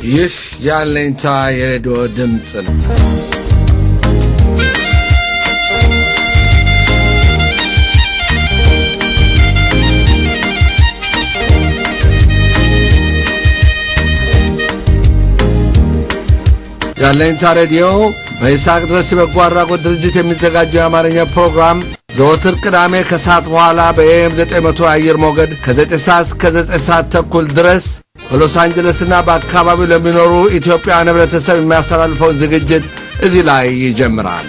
ይህ የአለኝታ የሬዲዮ ድምጽ ነው። የአለኝታ ሬዲዮ በኢሳቅ ድረስ በጎ አድራጎት ድርጅት የሚዘጋጀው የአማርኛ ፕሮግራም ዘወትር ቅዳሜ ከሰዓት በኋላ በኤም 900 አየር ሞገድ ከ9 ሰዓት እስከ 9 ሰዓት ተኩል ድረስ በሎስ አንጀለስና በአካባቢው ለሚኖሩ ኢትዮጵያውያን ህብረተሰብ የሚያስተላልፈው ዝግጅት እዚህ ላይ ይጀምራል።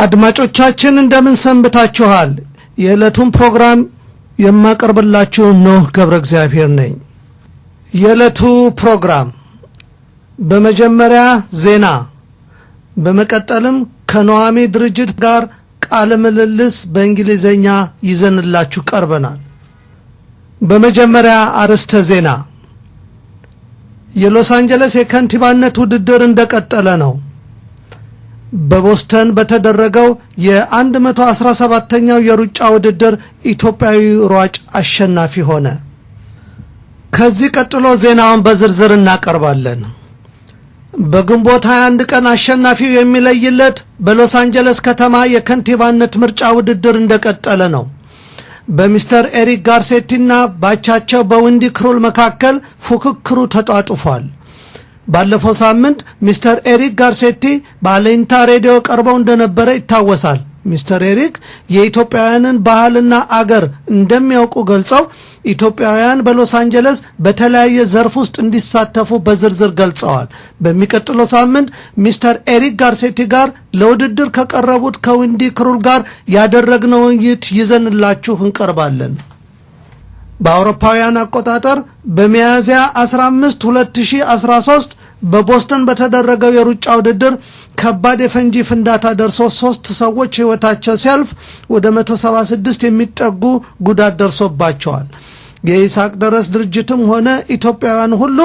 አድማጮቻችን እንደምን ሰንብታችኋል? የዕለቱን ፕሮግራም የማቀርብላችሁ ኖህ ገብረ እግዚአብሔር ነኝ። የዕለቱ ፕሮግራም በመጀመሪያ ዜና፣ በመቀጠልም ከነዋሚ ድርጅት ጋር ቃለ ምልልስ በእንግሊዘኛ ይዘንላችሁ ቀርበናል። በመጀመሪያ አርዕስተ ዜና፣ የሎስ አንጀለስ የከንቲባነት ውድድር እንደቀጠለ ነው። በቦስተን በተደረገው የ117ኛው የሩጫ ውድድር ኢትዮጵያዊ ሯጭ አሸናፊ ሆነ። ከዚህ ቀጥሎ ዜናውን በዝርዝር እናቀርባለን። በግንቦት 21 ቀን አሸናፊው የሚለይለት በሎስ አንጀለስ ከተማ የከንቲባነት ምርጫ ውድድር እንደቀጠለ ነው። በሚስተር ኤሪክ ጋርሴቲና ባቻቸው በዊንዲ ክሩል መካከል ፉክክሩ ተጧጡፏል። ባለፈው ሳምንት ሚስተር ኤሪክ ጋርሴቲ በአለኝታ ሬዲዮ ቀርበው እንደነበረ ይታወሳል። ሚስተር ኤሪክ የኢትዮጵያውያንን ባህልና አገር እንደሚያውቁ ገልጸው ኢትዮጵያውያን በሎስ አንጀለስ በተለያየ ዘርፍ ውስጥ እንዲሳተፉ በዝርዝር ገልጸዋል። በሚቀጥለው ሳምንት ሚስተር ኤሪክ ጋርሴቲ ጋር ለውድድር ከቀረቡት ከዊንዲ ክሩል ጋር ያደረግነው ውይይት ይዘንላችሁ እንቀርባለን። በአውሮፓውያን አቆጣጠር በሚያዝያ 15 2013 በቦስተን በተደረገው የሩጫ ውድድር ከባድ የፈንጂ ፍንዳታ ደርሶ 3 ሰዎች ህይወታቸው ሲያልፍ ወደ 176 የሚጠጉ ጉዳት ደርሶባቸዋል። የኢሳቅ ድረስ ድርጅትም ሆነ ኢትዮጵያውያን ሁሉ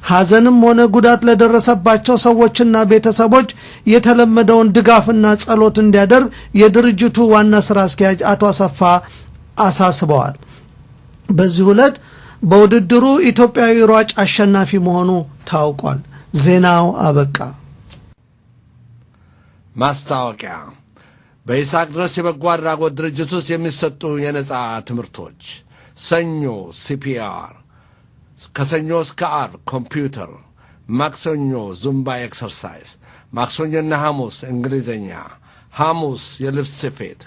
ሐዘንም ሆነ ጉዳት ለደረሰባቸው ሰዎችና ቤተሰቦች የተለመደውን ድጋፍና ጸሎት እንዲያደርግ የድርጅቱ ዋና ስራ አስኪያጅ አቶ አሰፋ አሳስበዋል። በዚህ ዕለት በውድድሩ ኢትዮጵያዊ ሯጭ አሸናፊ መሆኑ ታውቋል። ዜናው አበቃ። ማስታወቂያ፣ በኢሳቅ ድረስ የበጎ አድራጎት ድርጅት ውስጥ የሚሰጡ የነጻ ትምህርቶች ሰኞ ሲፒአር፣ ከሰኞ እስከ ዓርብ ኮምፒውተር፣ ማክሰኞ ዙምባ ኤክሰርሳይዝ፣ ማክሰኞና ሐሙስ እንግሊዘኛ፣ ሐሙስ የልብስ ስፌት።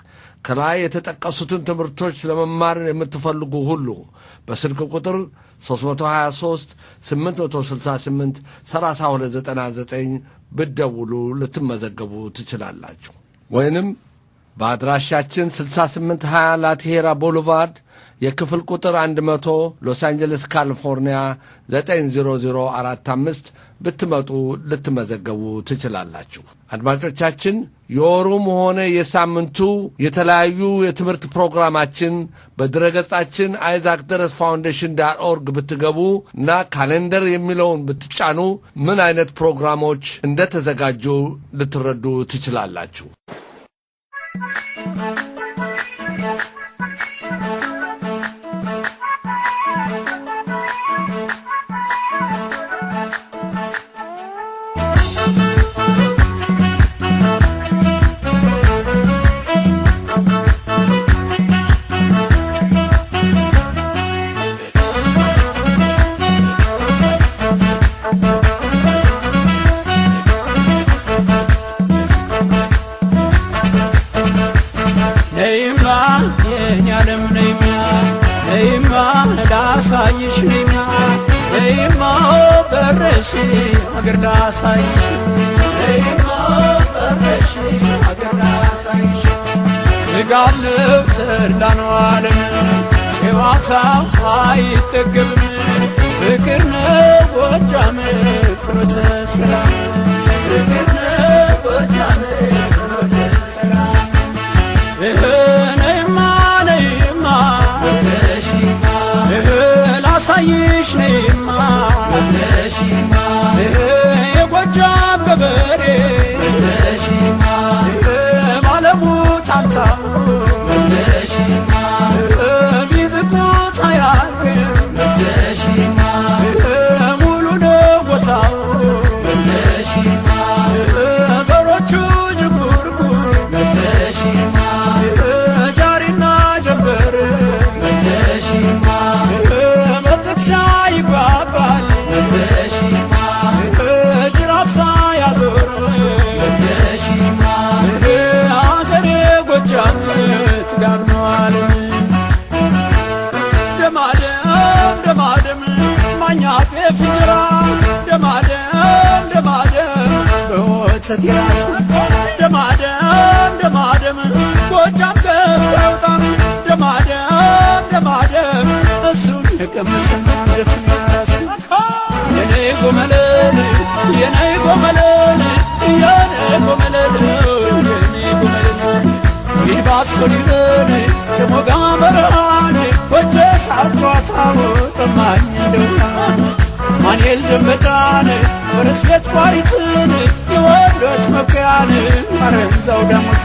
ከላይ የተጠቀሱትን ትምህርቶች ለመማር የምትፈልጉ ሁሉ በስልክ ቁጥር 323 868 3299 ብትደውሉ ልትመዘገቡ ትችላላችሁ። ወይንም በአድራሻችን 6820 ላቲሄራ ቦulevard የክፍል ቁጥር 100 ሎስ አንጀለስ ካሊፎርኒያ 90045 ብትመጡ ልትመዘገቡ ትችላላላችሁ። አድማጮቻችን፣ የወሩም ሆነ የሳምንቱ የተለያዩ የትምህርት ፕሮግራማችን በድረገጻችን isaacdaresfoundation.org ብትገቡ እና ካሌንደር የሚለውን ብትጫኑ ምን አይነት ፕሮግራሞች እንደተዘጋጁ ልትረዱ ትችላላችሁ። Hey, አንሰት የራሱ ደማደም ደማደም ጎጃም ገብታውጣም ደማደም እሱን የቀመሰ አንገቱን ያራስ የኔ ጎመለል የኔ ጎመለል የኔ ጎመለል የኔ ጎመለል ይባሶሊበል ጨሞጋ በራኔ ወጀ ሳቷታው ጠማኝ እንደውና ማንኤል ደመጣን ወረስለት ቋሪትን የወንዶች መከያን አረንዛው ዳሞት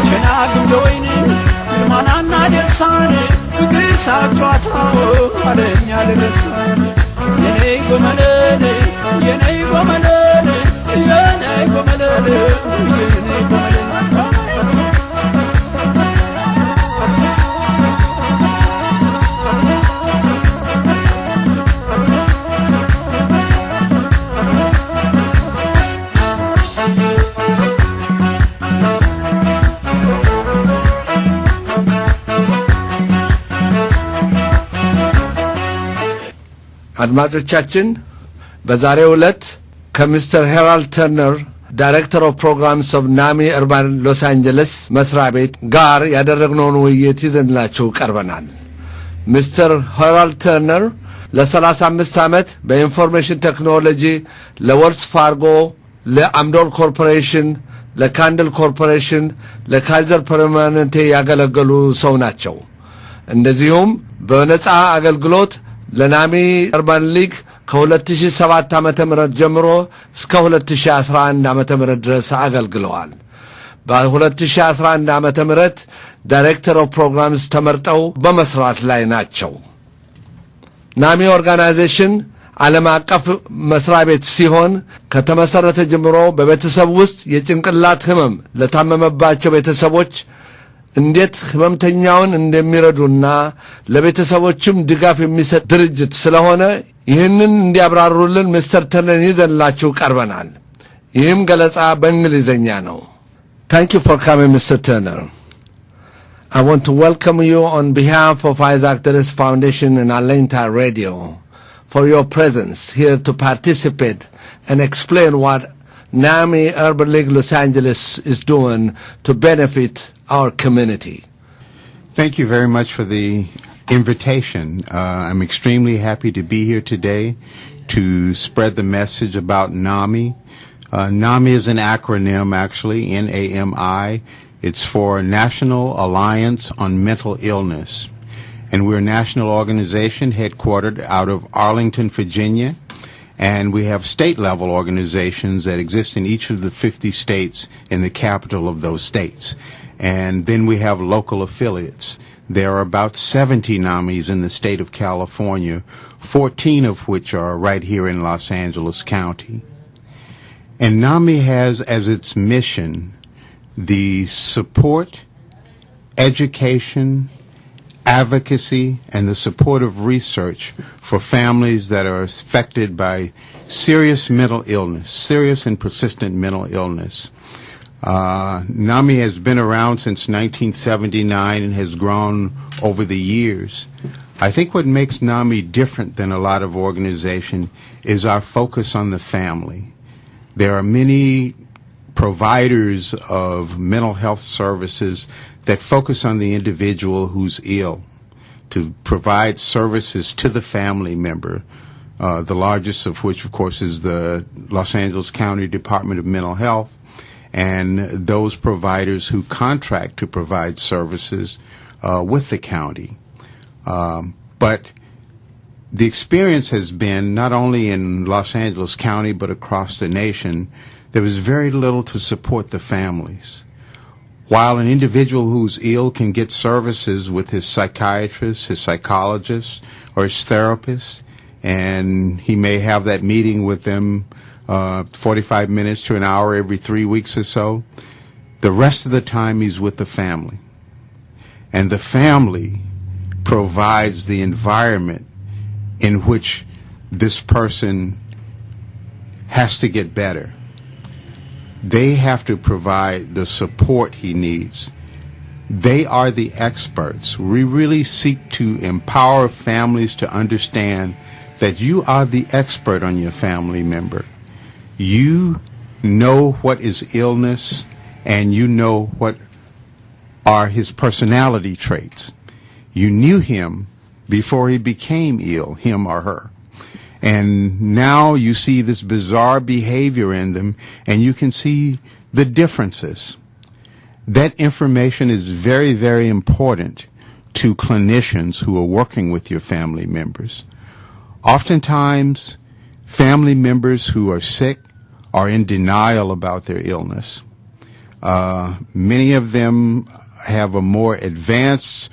ቸና ግምደወይን ግርማናና ደሳን ፍቅር ሳቷታው አለኛ ለደሳ የኔ ጎመለል የኔ ጎመለል የኔ ጎመለል የኔ ጎመለል አድማጮቻችን በዛሬው ዕለት ከሚስተር ሄራልድ ተርነር ዳይሬክተር ኦፍ ፕሮግራምስ ኦፍ ናሚ እርባን ሎስ አንጀለስ መስሪያ ቤት ጋር ያደረግነውን ውይይት ይዘንላችሁ ቀርበናል። ሚስተር ሄራልድ ተርነር ለ35 ዓመት በኢንፎርሜሽን ቴክኖሎጂ ለወልስ ፋርጎ፣ ለአምዶል ኮርፖሬሽን፣ ለካንድል ኮርፖሬሽን፣ ለካይዘር ፐርማነንቴ ያገለገሉ ሰው ናቸው። እንደዚሁም በነጻ አገልግሎት ለናሚ እርባን ሊግ ከ2007 ዓመተ ምህረት ጀምሮ እስከ 2011 ዓመተ ምህረት ድረስ አገልግለዋል። በ2011 ዓመተ ምህረት ዳይሬክተር ኦፍ ፕሮግራምስ ተመርጠው በመስራት ላይ ናቸው። ናሚ ኦርጋናይዜሽን ዓለም አቀፍ መስሪያ ቤት ሲሆን ከተመሰረተ ጀምሮ በቤተሰብ ውስጥ የጭንቅላት ህመም ለታመመባቸው ቤተሰቦች እንዴት ህመምተኛውን እንደሚረዱና ለቤተሰቦችም ድጋፍ የሚሰጥ ድርጅት ስለሆነ ይህንን እንዲያብራሩልን ሚስተር ተርነር ይዘንላችሁ ቀርበናል። ይህም ገለጻ በእንግሊዝኛ ነው። Thank you for coming, Mr. Turner. I want to welcome you on behalf of Isaac Deres Foundation and Alegnta Radio for your presence here to participate and explain what NAMI Urban League Los Angeles is doing to benefit our community. Thank you very much for the invitation. I'm extremely happy to be here today to spread the message about NAMI. NAMI is an acronym, actually, N-A-M-I. It's for National Alliance on Mental Illness. And we're a national organization headquartered out of Arlington, Virginia. And we have state-level organizations that exist in each of the 50 states in the capital of those states. And then we have local affiliates. There are about 70 NAMIs in the state of California, 14 of which are right here in Los Angeles County. And NAMI has as its mission the support, education, advocacy, and the support of research for families that are affected by serious mental illness, serious and persistent mental illness. NAMI has been around since 1979 and has grown over the years. I think what makes NAMI different than a lot of organizations is our focus on the family. There are many providers of mental health services that focus on the individual who's ill, to provide services to the family member, the largest of which, of course, is the Los Angeles County Department of Mental Health, and those providers who contract to provide services with the county. But the experience has been, not only in Los Angeles County but across the nation, there was very little to support the families. While an individual who's ill can get services with his psychiatrist, his psychologist, or his therapist, and he may have that meeting with them 45 minutes to an hour every 3 weeks or so, the rest of the time he's with the family. And the family provides the environment in which this person has to get better. They have to provide the support he needs. They are the experts. We really seek to empower families to understand that you are the expert on your family member. You know what is illness, and you know what are his personality traits. You knew him before he became ill, him or her. And now you see this bizarre behavior in them, and you can see the differences. That information is very, very important to clinicians who are working with your family members. Oftentimes, family members who are sick are in denial about their illness. Many of them have a more advanced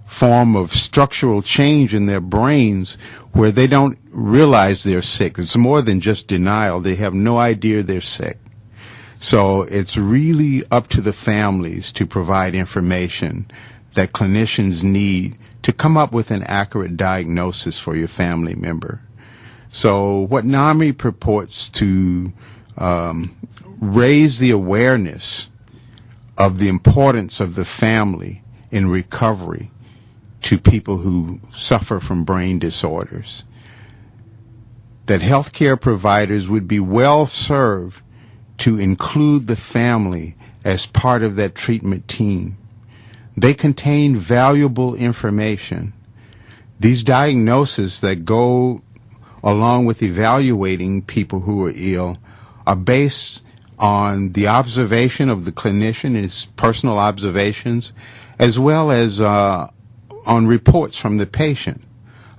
form of structural change in their brains where they don't realize they're sick. It's more than just denial. They have no idea they're sick. So it's really up to the families to provide information that clinicians need to come up with an accurate diagnosis for your family member. So what NAMI purports to raise the awareness of the importance of the family in recovery to people who suffer from brain disorders. That healthcare providers would be well served to include the family as part of that treatment team. They contain valuable information. These diagnoses that go along with evaluating people who are ill are based on the observation of the clinician, his personal observations, as well as on reports from the patient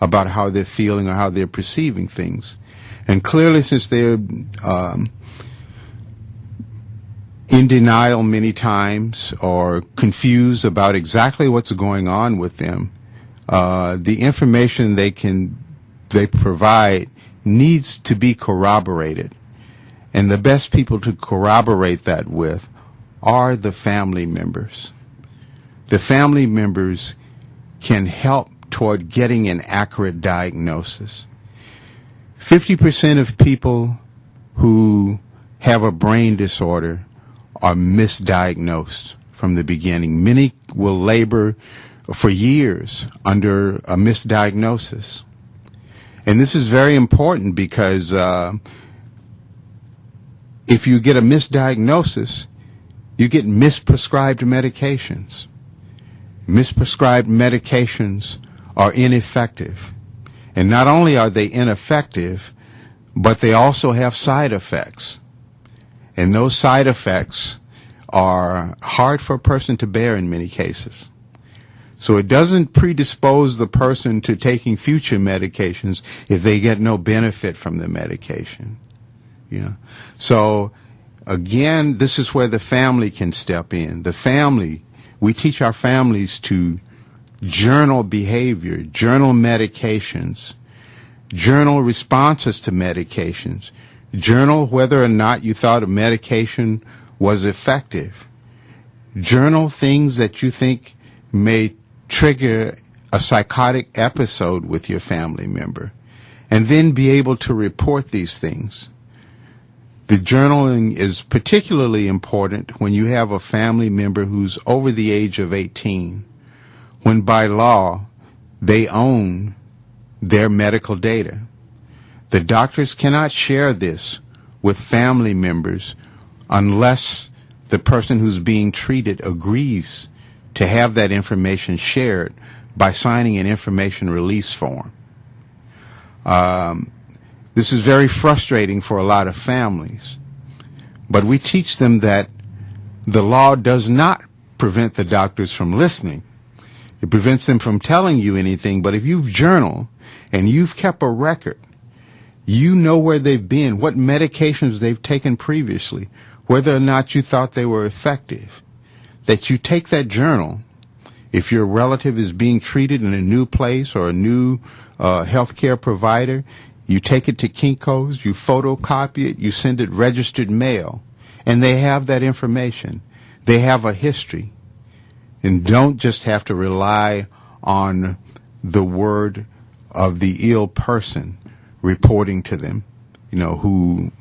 about how they're feeling or how they're perceiving things. And clearly, since they're in denial many times or confused about exactly what's going on with them, the information they provide needs to be corroborated. And the best people to corroborate that with are the family members. The family members can help toward getting an accurate diagnosis. 50% of people who have a brain disorder are misdiagnosed from the beginning. Many will labor for years under a misdiagnosis. And this is very important because if you get a misdiagnosis, you get misprescribed medications. Misprescribed medications are ineffective. And not only are they ineffective, but they also have side effects. And those side effects are hard for a person to bear in many cases. So it doesn't predispose the person to taking future medications if they get no benefit from the medication. You know? So again, this is where the family can step in. The family, we teach our families to journal behavior, journal medications, journal responses to medications, journal whether or not you thought a medication was effective, journal things that you think may trigger a psychotic episode with your family member, and then be able to report these things. The journaling is particularly important when you have a family member who's over the age of 18, when by law they own their medical data. The doctors cannot share this with family members unless the person who's being treated agrees to have that information shared by signing an information release form. This is very frustrating for a lot of families, but we teach them that the law does not prevent the doctors from listening. It prevents them from telling you anything, but if you've journaled and you've kept a record, you know where they've been, what medications they've taken previously, whether or not you thought they were effective, that you take that journal. If your relative is being treated in a new place or a new healthcare provider, you take it to Kinko's, you photocopy it, you send it registered mail, and they have that information. They have a history. And don't just have to rely on the word of the ill person reporting to them, you know, who